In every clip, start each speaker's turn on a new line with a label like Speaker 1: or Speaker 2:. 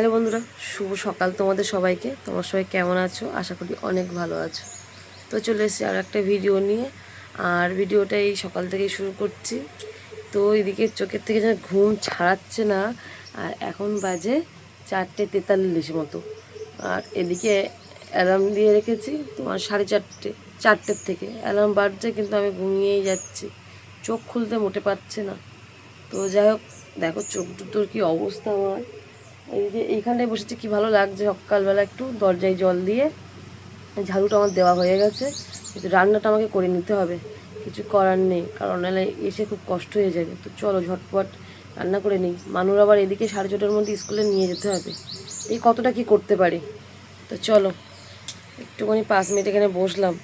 Speaker 1: Hello বন্ধুরা, শুভ সকাল তোমাদের সবাইকে। তোমার সবাই কেমন আছো? আশা করি অনেক ভালো আছো। তো চলে এসেছি আর একটা ভিডিও নিয়ে। আর ভিডিওটা এই সকাল থেকেই শুরু করছি। তো এদিকে চোখের থেকে যেন ঘুম ছাড়াচ্ছে না। আর এখন বাজে 4:43 মতো। আর এদিকে অ্যালার্ম দিয়ে রেখেছি তোমার 4:30 থেকে অ্যালার্ম বাজছে, কিন্তু আমি ঘুমিয়েই যাচ্ছি, চোখ খুলতে মোটে পারছে না। তো যাই হোক, দেখো চোখ দুটোর কী অবস্থা আমার। এই যে এইখানটায় বসেছি, কি ভালো লাগছে সকালবেলা। একটু দরজায় জল দিয়ে ঝাড়ুটা আমার দেওয়া হয়ে গেছে, কিন্তু রান্নাটা আমাকে করে নিতে হবে, কিছু করার নেই, কারণ নাহলে এসে খুব কষ্ট হয়ে যাবে। তো চলো ঝটপট রান্না করে নিই। মানুর আবার এদিকে 4:30টার মধ্যে স্কুলে নিয়ে যেতে হবে। এই কতটা কি করতে পারি। তো চলো একটুখানি 5 মিনিট এখানে বসলাম,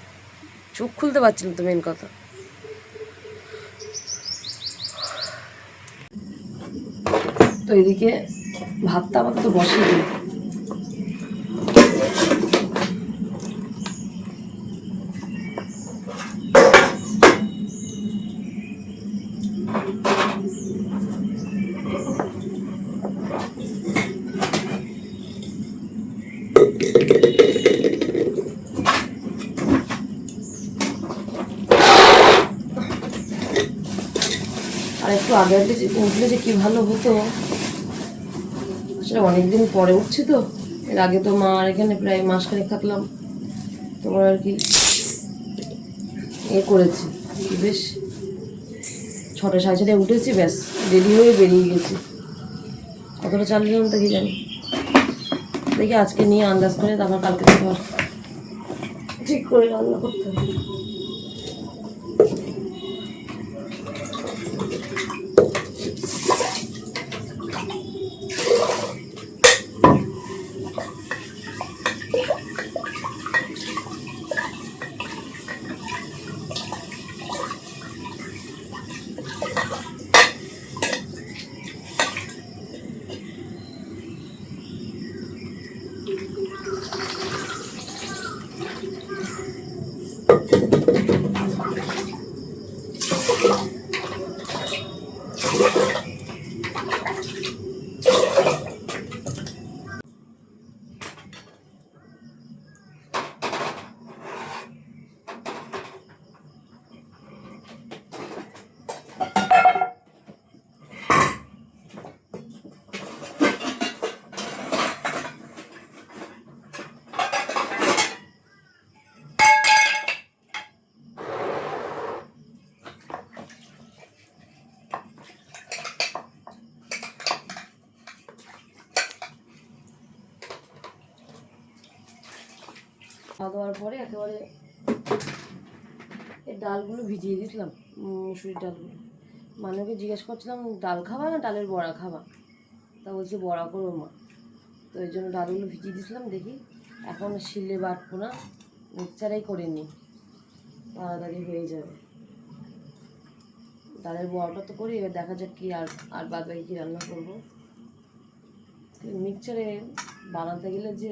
Speaker 1: চোখ খুলতে পারছি না তো মেন কথা। তো এদিকে ভাতটা আপাতত বসিয়ে দিই। আর একটু আগে উঠলে যে কি ভালো হতো। আসলে অনেকদিন পরে উঠছি তো। এর আগে তো মা আর এখানে প্রায় মাসখানেক থাকলাম, তোমার আর কি করেছি, বেশ 6টা 6:30 উঠেছি, ব্যাস রেডি হয়ে বেরিয়ে গেছি। কতটা চালিয়ে তো কি জানি। দেখি আজকে নিয়ে আন্দাজ করে তারপর কালকে থেকে ঠিক করে রান্না করতে হবে। খাওয়া দাওয়ার পরে একেবারে এই ডালগুলো ভিজিয়ে দিয়েছিলাম, মুসুরির ডালগুলো। মানুষকে জিজ্ঞেস করছিলাম ডাল খাবা না ডালের বড়া খাবা, তা বলছে বড়া করবো মা। তো এই জন্য ডালগুলো ভিজিয়ে দিয়েছিলাম। দেখি এখন শিলে বাটবো না, মিক্সচারেই করে নিই, তাড়াতাড়ি হয়ে যাবে। ডালের বড়াটা তো করি, এবার দেখা যাক কি আর বাদ বাকি কী রান্না করবো। মিক্সচারে বানাতে গেলে যে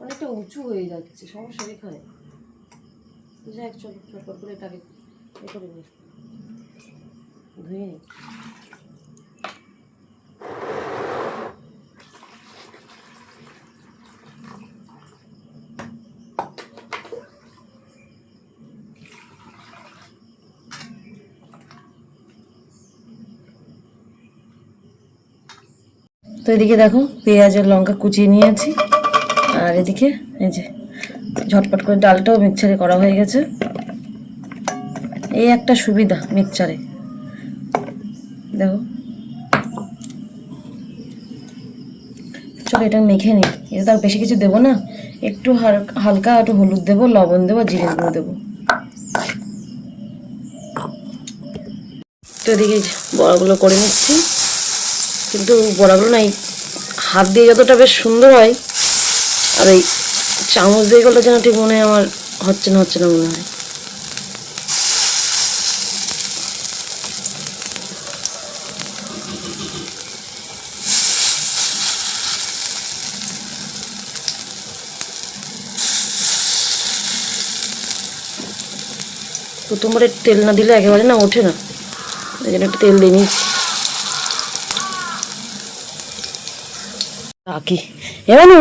Speaker 1: অনেকটা উঁচু হয়ে যাচ্ছে, সমস্যা এখানে। তো যাই হোক, চলো চটপট করে এটাকে করে নিই, ধুয়ে নিই। তো এদিকে দেখো পেঁয়াজ আর লঙ্কা কুচিয়ে নিয়েছি, আর এদিকে এই যে ঝটপট করে ডালটাও মিক্সচারে করা হয়ে গেছে। এই একটা সুবিধা মিক্সচারে, দেখো। চলো এটা মেখে নিই। এটা তার বেশি কিছু দেবো না, একটু হালকা একটু হলুদ দেবো, লবণ দেবো, জিরে গুঁড়ো দেবো। তো এদিকে বড়াগুলো করে নিচ্ছি, কিন্তু বড়াগুলো না হাত দিয়ে যতটা বেশ সুন্দর হয়, আর এই চামচ দিয়ে গেলে যেন ঠিক মনে হয় আমার হচ্ছে না মনে হয়। তো তোমার তেল না দিলে একেবারে না ওঠে না, এই জন্য একটু তেল দিয়ে নিচ্ছি। কি এমানু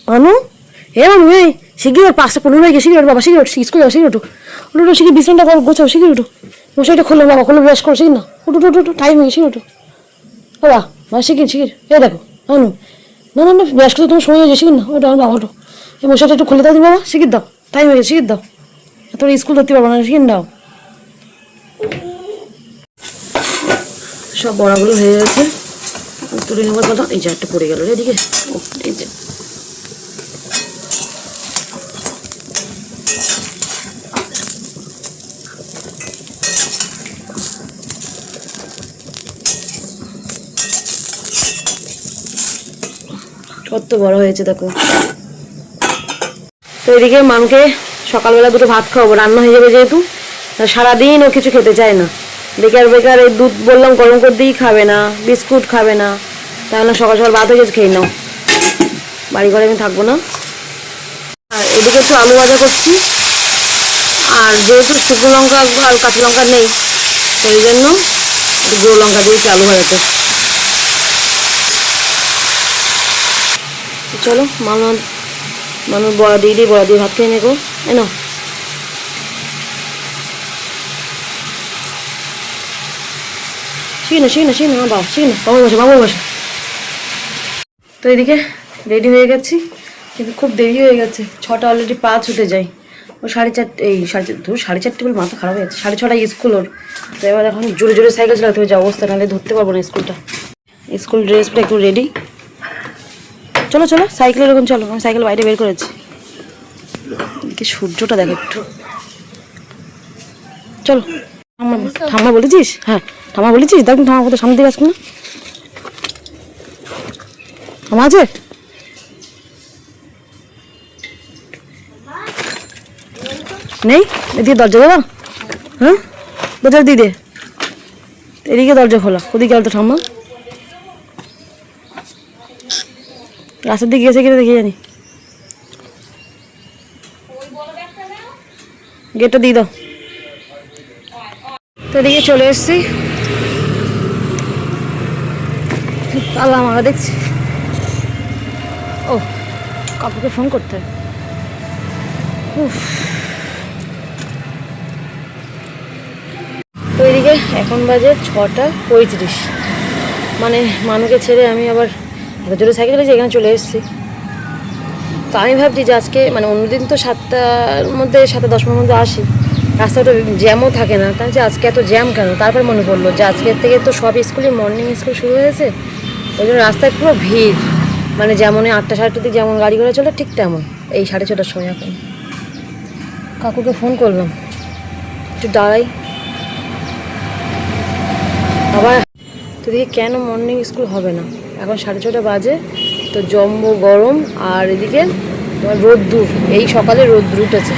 Speaker 1: মানু এমানু এই শিগগির 5:15 হয়ে গেছে, শিগগির বাবা, শিগগির স্কুল যাও, শিগগির ওঠো শিগগির বিছানাটা গোছাও, শিগগির ওঠো, মশাইটা খোলো বাবা, খোলো, ব্রাশ করো, শিগগির না, ওঠো টাইম হয়ে গেছে, শিগগির ওঠো বাবা, শিগগির এই দেখো মানু, না ব্রাশ করতে তোমার সময় হয়ে গেছে, শিগগির না, ওঠো বাবা, ওঠো, এই মশাইটা একটু খুলে দাও বাবা, শিগগির দাও, টাইম হয়ে গেছে, শিগগির দাও, তোমরা স্কুল ধরতে পারবো না, শিগগির দাও। সব বড়াগুলো হয়ে গেছে, তুলে নেওয়ার কথা। এই যে একটা পড়ে গেল এদিকে, এই যে কত বড় হয়েছে দেখো। তো এদিকে মামকে সকালবেলা দুটো ভাত খাওয়াবো, রান্না হয়ে যাবে যেহেতু, সারাদিন ও কিছু খেতে চায় না, বেকার এই দুধ বললাম গরম করে দিয়েই খাবে না, বিস্কুট খাবে না, তাহলে সকাল ভাত হয়ে গেছে, খেয়ে নাও, বাড়ি ঘরে আমি থাকবো না। আর এদিকে একটু আলু ভাজা করছি, আর যেহেতু শুকনো লঙ্কা আর কাঁচা লঙ্কা নেই, সেই জন্য একটু গুঁড়ো লঙ্কা দিয়েছি আলু ভাজাতে। চলো মানুষ বড়া দিয়ে ভাত খেয়ে নেবো, এনো শিখি না বাবা, শিখি না বাবু বসে। তো এদিকে রেডি হয়ে গেছি, কিন্তু খুব দেরি হয়ে গেছে, 6টা অলরেডি 5 হতে যাই, ও 4:30 বলে মাথা খারাপ হয়ে যাচ্ছে, 6:30 স্কুল ওর। তো এবার এখন জোরে সাইকেল চালাতে হবে, যা অবস্থা, নাহলে ধরতে পারবো না স্কুলটা। স্কুল ড্রেসটা একটু রেডি, চলো সাইকেলের ওরকম চলো, আমি সাইকেল বাইরে বের করেছি। এদিকে সূর্যটা দেখো একটু, চলো। ঠাম্মা বলেছিস? হ্যাঁ ঠাম্মা বলেছিস, দেখ ঠাম্মা কোথাও সামনে দিকে আসবো না, ঠাম্মা আছে নেই? এদিকে দরজা দাদা, হ্যাঁ দরজা দিয়ে দে, এদিকে দরজা খোলা, ওদিকে গেল তো ঠাম্মা, রাস্তার দিকে গেছে কিনা দেখে জানি, গেটটা দিয়ে দাও। তো এদিকে চলে এসছি, আল্লাহ আমাকে দেখছি, ও কাকুকে ফোন করতে হবে। তো এদিকে এখন বাজে 6:35, মানে মানুষকে ছেড়ে আমি আবার জোরে সাইকেল চালিয়ে এখানে চলে এসেছি। তো আমি ভাবছি যে আজকে মানে অন্যদিন তো 7টার মধ্যে 7:10 মধ্যে আসি, রাস্তাটা জ্যামও থাকে না, তাই যে আজকে এত জ্যাম কেন? তারপর মনে পড়লো যে আজকের থেকে তো সব স্কুলে মর্নিং স্কুল শুরু হয়েছে, ওই জন্য রাস্তায় পুরো ভিড়, মানে যেমন 8টা 8:30 দিকে যেমন গাড়ি ঘোড়া চলে ঠিক তেমন এই 6:30টার সময়। এখন কাকুকে ফোন করলাম, একটু দাঁড়াই আবার। তো দেখি কেন মর্নিং স্কুল হবে না, এখন 6:30 বাজে, তো জম্বো গরম, আর এদিকে তোমার রোদ্দুর, এই সকালে রোদ্দুর উঠেছে,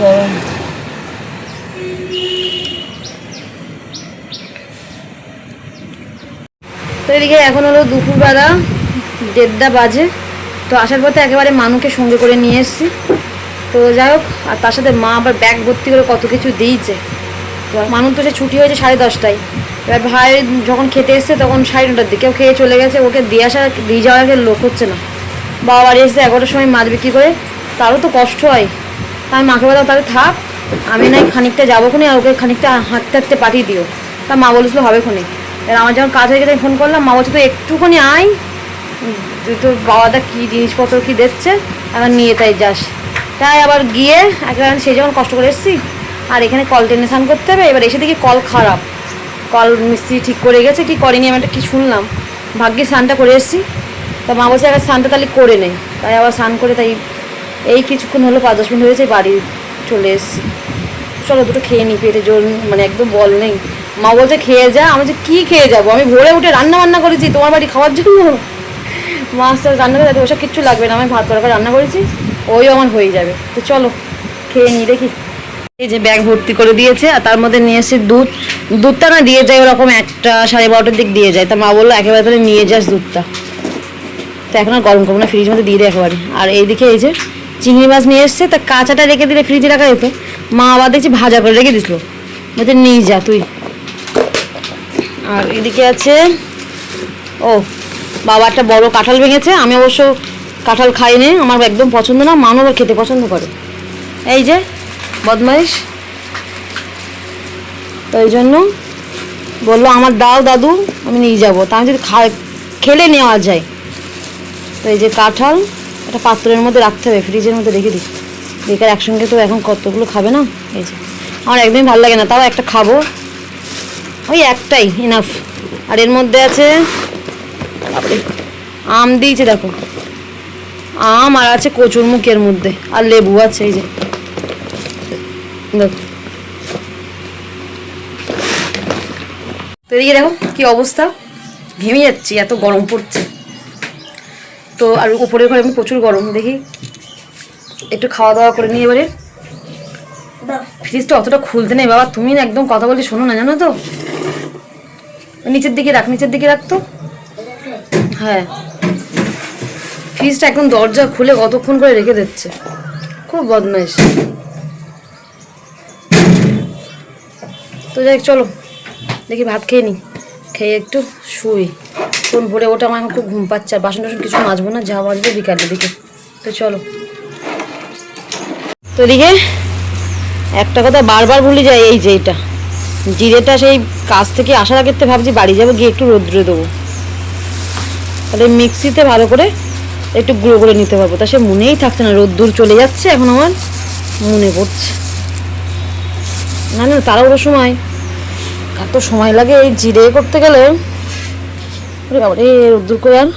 Speaker 1: গরম। তো এদিকে এখন হলো দুপুরবেলা 1:30 বাজে, তো আসার পথে একেবারে মানুকে সঙ্গে করে নিয়ে এসেছি। তো যাই হোক, আর তার সাথে মা আবার ব্যাগ ভর্তি করে কত কিছু দিয়েছে। তো মানুষ তো সে ছুটি হয়েছে 10:30টায়, এবার ভাই যখন খেতে এসছে তখন 9:30টার দিকে খেয়ে চলে গেছে, ওকে দিয়ে যাওয়ার লোক হচ্ছে না। বাবা বাড়ি এসে 11টার সময় মাছ বিক্রি করে, তারও তো কষ্ট হয়। আমি মাকে বললাম তাহলে থাক, আমি নাই খানিকটা যাবো খুনি, আর ওকে খানিকটা হাঁটতে পাঠিয়ে দিও। তা মা বলেছিল হবে খুনি। এবার আমার যখন কাজ হয়ে গেছে ফোন করলাম, মা বলছে তো একটুখানি আয়, তুই তো বাবাদা কী জিনিসপত্র কী দিচ্ছে এখন নিয়ে তাই যাস। তাই আবার গিয়ে একেবারে সেই যখন কষ্ট করে এসেছি, আর এখানে কল টেনে স্নান করতে হবে। এবার এসে দেখি কল খারাপ, কল মিস্ত্রি ঠিক করে গেছে কি করেনি, আমি একটা কি শুনলাম, ভাগ্যে স্নানটা করে এসেছি। তা মা বলছে একবার স্নানটা তাহলে করে নেই, তাই আবার স্নান করে তাই এই কিছুক্ষণ হলো 5-10 মিনিট হয়েছে বাড়ি চলে এসেছি। চলো দুটো খেয়ে নিই, পেটে জোর মানে একদম বল নেই। মা বলছে খেয়ে যা, আমি যে কী খেয়ে যাবো, আমি ভোরে উঠে রান্না করেছি তোমার বাড়ি খাওয়ার জন্য, মাছ রান্না করে ওসব কিচ্ছু লাগবে না, আমি ভাত তরকারি রান্না করেছি, ওইও আমার হয়ে যাবে। তো চলো খেয়ে নিই দেখি। এই যে ব্যাগ ভর্তি করে দিয়েছে, আর তার মধ্যে নিয়ে এসে দুধটা না দিয়ে যায় ওরকম 1টা 12:30টার দিক দিয়ে যায়। তা মা বললো একেবারে তাহলে নিয়ে যাস দুধটা, তো এখন আর গরম করবো না, ফ্রিজের মধ্যে দিয়ে দেয় একেবারে। আর এইদিকে এই যে চিংড়ি মাছ নিয়ে এসছে, তা কাঁচাটা রেখে দিলে ফ্রিজে রাখা যেত, মা আবার দেখছি ভাজা করে রেখে দিছিল, বলছে নিয়ে যা তুই।
Speaker 2: আর এদিকে আছে ও বাবা একটা বড় কাঁঠাল ভেঙেছে। আমি অবশ্য কাঁঠাল খাইনি, আমার একদম পছন্দ না, মানু আবার খেতে পছন্দ করে। এই যে বদমাইশ, তো এই জন্য বললো আমার দাও দাদু, আমি নিয়ে যাবো। তা আমি যদি খেলে নেওয়া যায়। তো এই যে কাঁঠাল একটা পাত্রের মধ্যে রাখতে হবে, ফ্রিজের মধ্যে রেখে দিই। বেকার একসঙ্গে তো এখন কতগুলো খাবে না। এই যে আমার একদমই ভালো লাগে না, তাও একটা খাবো, ওই একটাই ইনাফ। আর এর মধ্যে আছে আম দিয়েছে, দেখো আম, আর আছে কচুর মুখের মধ্যে, আর লেবু আছে। এই যে দেখো, তো এদিকে দেখো কি অবস্থা, ঘেমে যাচ্ছি, এত গরম পড়ছে। তো আর উপরের ঘরে আমি প্রচুর গরম, দেখি একটু খাওয়া দাওয়া করে নিয়ে এবারে। ফ্রিজটা অতটা খুলতে নেই বাবা, তুমি না একদম কথা বলতে শোনো না, জানো তো। নিচের দিকে রাখ, নিচের দিকে রাখতো। হ্যাঁ, ফ্রিজটা একদম দরজা খুলে কতক্ষণ করে রেখে দিচ্ছে, খুব বদমাইশ। তো যাই চলো দেখি ভাত খেয়ে নি, খেয়ে একটু শুই। কোন ভোরে ওটা আমার খুব ঘুম পাচ্ছে, আর বাসন টাসন কিছু মাজবো না, যা মাজবো বিকালের দিকে। তো চলো। তো এদিকে একটা কথা বারবার ভুলে যাই, এই যে এটা জিরেটা সেই কাজ থেকে আসার আগের থেকে ভাবছি বাড়ি যাবো, গিয়ে একটু রোদ্রে দেবো, তাহলে মিক্সিতে ভালো করে একটু গুঁড়ো করে নিতে পারবো। তা সে মনেই থাকছে না, রোদ্দুর চলে যাচ্ছে, এখন আমার মনে পড়ছে না। না তাড়াহুড়োর সময় এত সময় লাগে এই জিরে করতে গেলে, বাবারে রোদ্দুর করে আর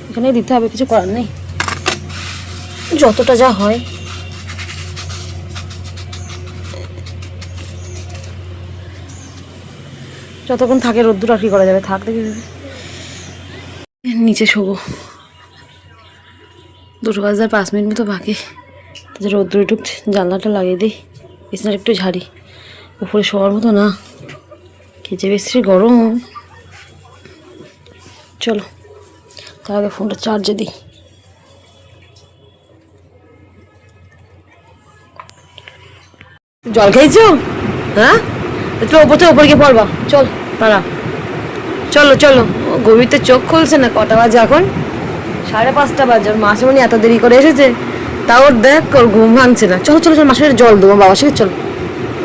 Speaker 2: এখানে দিতে হবে, কিছু করার নেই, যতটা যা হয়। যতক্ষণ থাকে রোদ্দুর আর কি করা যাবে, থাক দেখি নিচে শোবো। 2 বাজার 5 মিনিট মতো বাকি, রোদ্দুর একটু জানলাটা লাগিয়ে দিই, বিছানাটা একটু ঝাড়ি, উপরে শোয়ার মতো না, খেতে বেশি গরম। চলো তার আগে ফোনটা চার্জে দিই। জল খেয়েছো? হ্যাঁ, একটু ওপরে গিয়ে পড়বা, চল তারা, চলো চলো। গভীরতে চোখ খুলছে না, কটা বাজে এখন? 5:30 বাজে। ওর মাসিমণি এত দেরি করে এসেছে, তাও ওর দেখ ওর ঘুম ভাঙছে না। চলো চলো চলো, মাসির জল দেবো, বাবা সে চলো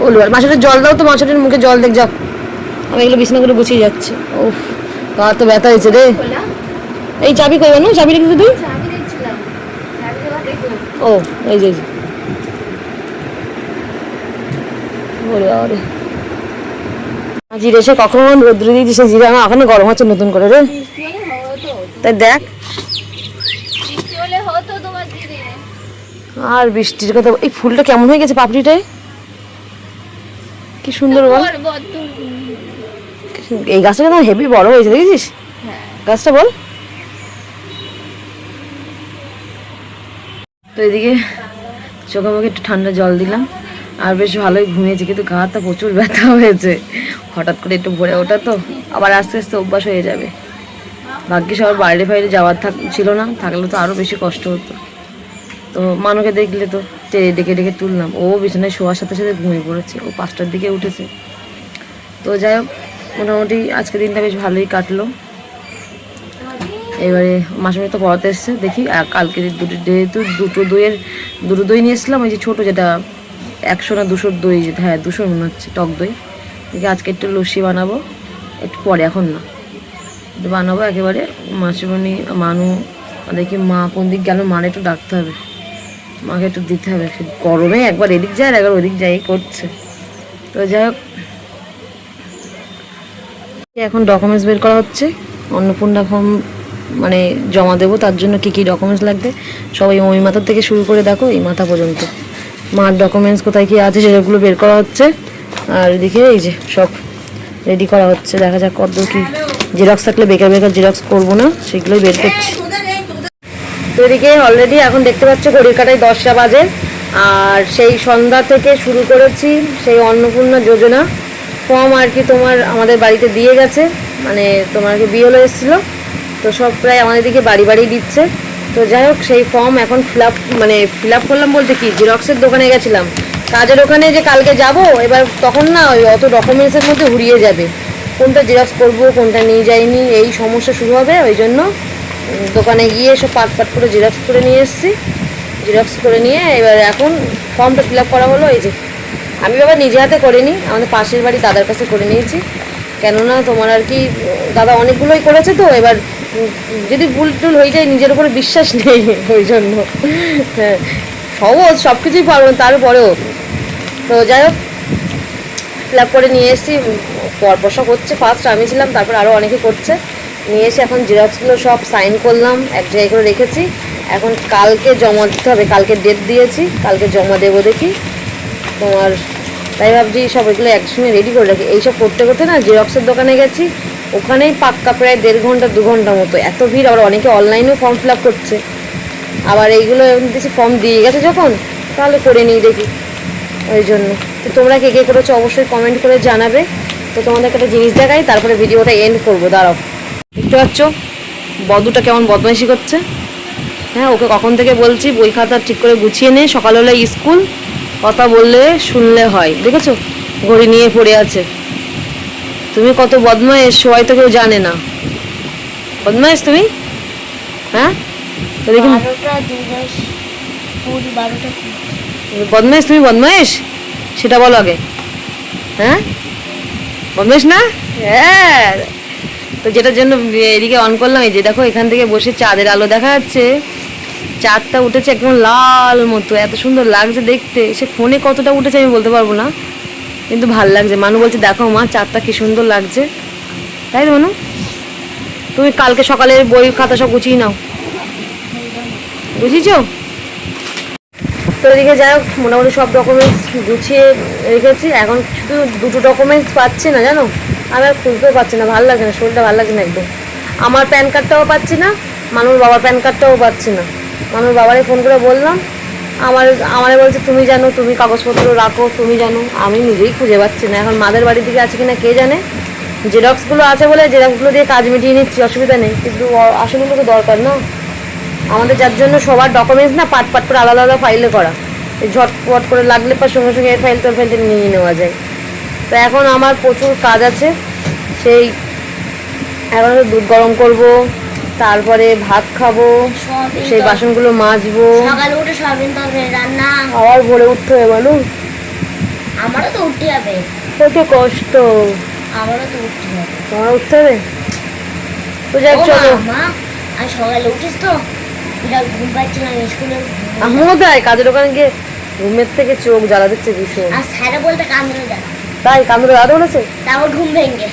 Speaker 2: বলবো, মাসির জল দাও তো, মাসির মুখে জল দেখ যাও। আমি এগুলো বিছানা করে গুছিয়ে যাচ্ছি। ও গা তো ব্যথা হয়েছে রে। এই চাবি কই না, চাবি রেখেছি তুই? ও এই যে জিরে এসে কখন রোদ্রে দিয়েছি, সে জিরে আমার এখনো গরম হচ্ছে নতুন করে রে। তাই দেখ, আর বৃষ্টির কথা, এই ফুলটা কেমন হয়ে গেছে পাপড়িটায়, কি সুন্দর বল। এই গাছটা কেন হেভি বড় হয়েছে দেখেছিস গাছটা, বল। তো এদিকে চোখে মুখে একটু ঠান্ডা জল দিলাম, আর বেশ ভালোই ঘুমিয়েছি, কিন্তু গাটা প্রচুর ব্যথা হয়েছে হঠাৎ করে একটু ভরে ওঠা, তো আবার আস্তে আস্তে অভ্যাস হয়ে যাবে। ভাগ্যিস আবার বাইরে ফাইরে যাওয়ার ছিল না, থাকলে তো আরও বেশি কষ্ট হতো। তো মানুকে দেখলে তো ডেকে ডেকে তুললাম, ও বিছানায় শোয়ার সাথে সাথে ঘুমিয়ে পড়েছে, ও 5টার দিকে উঠেছে। তো যাই হোক, মোটামুটি আজকে দিনটা বেশ ভালোই কাটলো। এবারে মাসিমণি তো পড়াতে এসছে, দেখি কালকে যেহেতু দুটো দই নিয়ে এসেছিলাম, ওই যে ছোটো যেটা 100 না 200 দই, যেটা হ্যাঁ 200 মনে হচ্ছে, টক দই। দেখি আজকে একটু লস্যি বানাবো, একটু পরে, এখন না, একটু বানাবো একেবারে। মাসিমণি মানু দেখি মা কোন দিক গেল, মার একটু ডাকতে হবে, মাকে একটু দিতে হবে, গরমে একবার এদিক যায় আর একবার ওদিক যাই করছে। তো যাই হোক, এখন ডকুমেন্টস বের করা হচ্ছে, অন্নপূর্ণা ফর্ম মানে জমা দেবো, তার জন্য কী কী ডকুমেন্টস লাগবে সবাই ওই মাথা থেকে শুরু করে দেখো এই মাথা পর্যন্ত মার ডকুমেন্টস কোথায় কী আছে সেগুলো বের করা হচ্ছে। আর এদিকে এই যে সব রেডি করা হচ্ছে, দেখা যাক কত কী জেরক্স থাকলে বেকার বেকার জেরক্স করবো না, সেগুলোই বের করছি। তো এদিকে অলরেডি এখন দেখতে পাচ্ছ ঘড়ির কাঁটায় 10টা বাজে, আর সেই সন্ধ্যা থেকে শুরু করেছি সেই অন্নপূর্ণা যোজনা ফর্ম আর কি তোমার আমাদের বাড়িতে দিয়ে গেছে, মানে তোমার কি বিয়েলো এসেছিলো, তো সব প্রায় আমাদের দিকে বাড়ি বাড়ি দিচ্ছে। তো যাই হোক, সেই ফর্ম এখন ফিল আপ করলাম বলতে কি, জেরক্সের দোকানে গেছিলাম, কাজের ওখানে যে কালকে যাব, এবার তখন না ওই অত ডকুমেন্টসের মধ্যে হুড়িয়ে যাবে, কোনটা জেরক্স করবো কোনটা নিয়ে যাইনি এই সমস্যা শুরু হবে, ওই জন্য দোকানে গিয়ে সব পাট পাট করে জেরক্স করে নিয়ে এসেছি। জেরক্স করে নিয়ে এবার এখন ফর্মটা ফিল আপ করা হলো। এই যে আমি বাবা নিজে হাতে করিনি, আমাদের পাশের বাড়ি দাদার কাছে করে নিয়েছি। কেননা তোমার আর কি দাদা অনেকগুলোই করেছে, তো এবার যদি ভুল টুল হয়ে যায় নিজের উপরে বিশ্বাস নেই, ওই জন্য হ্যাঁ সহজ সব কিছুই পারবো তারপরেও। তো যাই হোক ফিল আপ করে নিয়ে এসেছি, পরপর সব হচ্ছে, ফার্স্ট আমি ছিলাম, তারপর আরও অনেকে করছে। নিয়ে এসে এখন জেরক্সগুলো সব সাইন করলাম, এক জায়গায় করে রেখেছি। এখন কালকে জমা দিতে হবে, কালকে ডেট দিয়েছি, কালকে জমা দেবো দেখি তোমার। তাই ভাবছি সব এগুলো একসঙ্গে রেডি করে রাখি। এইসব করতে করতে না জেরক্সের দোকানে গেছি, ওখানেই পাক্কা প্রায় 1.5 ঘন্টা 2 ঘন্টা মতো, এত ভিড়। আবার অনেকে অনলাইনেও ফর্ম ফিল আপ করছে, আবার এইগুলো কিছু ফর্ম দিয়ে গেছে যখন, তাহলে করে নিই দেখি, ওই জন্য। তো তোমরা কে কে করেছো অবশ্যই কমেন্ট করে জানাবে। তো তোমাদেরকে একটা জিনিস দেখাই, তারপরে ভিডিওটা এন্ড করবো, দাঁড়াও। দেখতে পাচ্ছ বদুটা কেমন বদমাইশি করছে? হ্যাঁ, ওকে কখন থেকে বলছি বই খাতা ঠিক করে গুছিয়ে নে, সকাল হলে স্কুল, কথা বললে শুনলে হয়। দেখেছো ঘড়ি নিয়ে পড়ে আছে। তুমি কত বদমাইশ সবাই তো কেউ জানে না। বদমাইশ তুমি, হ্যাঁ তো দেখি।
Speaker 3: 12টা 2 10 20 12টা
Speaker 2: বদমাইশ তুমি, বদমাইশ সেটা বলো আগে। হ্যাঁ বদমাইশ না? হ্যাঁ। তো যেটার জন্য এদিকে অন করলাম, এই যে দেখো এখান থেকে বসে চাঁদের আলো দেখা যাচ্ছে, চাঁদটা উঠেছে একদম লাল মতো, এত সুন্দর লাগছে দেখতে। সে ফোনে কতটা উঠেছে আমি বলতে পারবো না, কিন্তু ভাল লাগছে। মানু বলছে দেখো মা চাঁদটা কি সুন্দর লাগছে, তাই তো মানু? তুমি কালকে সকালে বই খাতা সব গুছিয়ে নাও, বুঝিয়েছো? তো এদিকে যাই হোক মোটামুটি সব ডকুমেন্টস গুছিয়ে রেখেছি। এখন শুধু দুটো ডকুমেন্টস পাচ্ছি না, জানো, আমি আর খুঁজতেও পারছি না, ভালো লাগছে না, শরীরটা ভালো লাগছে না একদম। আমার প্যান কার্ডটাও পাচ্ছি না, মানুষ বাবার প্যান কার্ডটাও পাচ্ছি না। মানুষ বাবারে ফোন করে বললাম, আমারে বলছে তুমি জানো, তুমি কাগজপত্র রাখো, তুমি জানো। আমি নিজেই খুঁজে পাচ্ছি না। এখন মাদের বাড়ি থেকে আছে কিনা কে জানে। জেরক্সগুলো আছে বলে জেরক্সগুলো দিয়ে কাজ মিটিয়ে নিচ্ছি, অসুবিধা নেই, কিন্তু আসলে তো দরকার না আমাদের, যার জন্য সবার ডকুমেন্টস না পাট পাট করে আলাদা আলাদা ফাইলে করা। এই ঝটপট করে লাগলে পর সঙ্গে সঙ্গে এর ফাইল তোর ফাইল নিয়ে নেওয়া যায়। তো এখন আমার প্রচুর কাজ আছে, সেই এখন দুধ গরম করব, তারপরে ভাত খাবো, সেই বাসনগুলো মাজবো,
Speaker 3: সকালে উঠে সয়াবিন তরকারি রান্না।
Speaker 2: আবার ভোরে উঠতে হবে বলো,
Speaker 3: আমারও তো উঠতে হবে।
Speaker 2: কত কষ্ট।
Speaker 3: আমারও তো উঠতে হবে।
Speaker 2: তোমার উঠতে হবে? তো যাই
Speaker 3: ও
Speaker 2: চলো।
Speaker 3: মা, আমি সকালে উঠিস তো বিরাট ঘুম পাচ্ছি না স্কুলে।
Speaker 2: আমিও তাই, কাজের ওখানে গিয়ে ঘুমের থেকে চোখ জ্বালা দিচ্ছে ভীষণ।
Speaker 3: আর স্যারে বলতে কান্দরে যা,
Speaker 2: তাই কান্দরে দাঁড়াতে বলেছে?
Speaker 3: তারপর ঘুম ভেঙে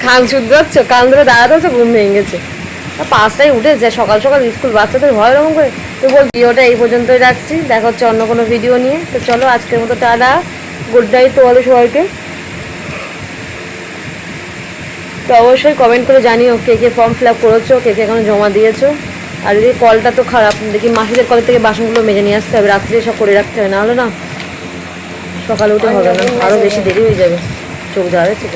Speaker 2: খান শুদ্ধ হচ্ছে, কান ধরে দাঁড়াতে হচ্ছে, ঘুম ভেঙে গেছে। 5টায় উঠেছে, সকাল সকাল স্কুল, বাচ্চাদের ভয় রকম করে। তো বল ভিডিওটা এই পর্যন্তই রাখছি, দেখা হচ্ছে অন্য কোনো ভিডিও নিয়ে। তো চলো আজকের মতো টাটা, গুড নাইট তোমাদের সবাইকে। তো অবশ্যই কমেন্ট করে জানিও কে কে ফর্ম ফিল আপ করেছো, কে কে এখনো জমা দিয়েছো। আর যদি কলটা তো খারাপ, দেখি মাসিদের কলের থেকে বাসনগুলো মেজে নিয়ে আসতে হবে, রাত্রে সব করে রাখতে হবে, নাহলে না সকালে উঠে হবে না, আরও বেশি দেরি হয়ে যাবে, চোখ জ্বালা যাচ্ছে।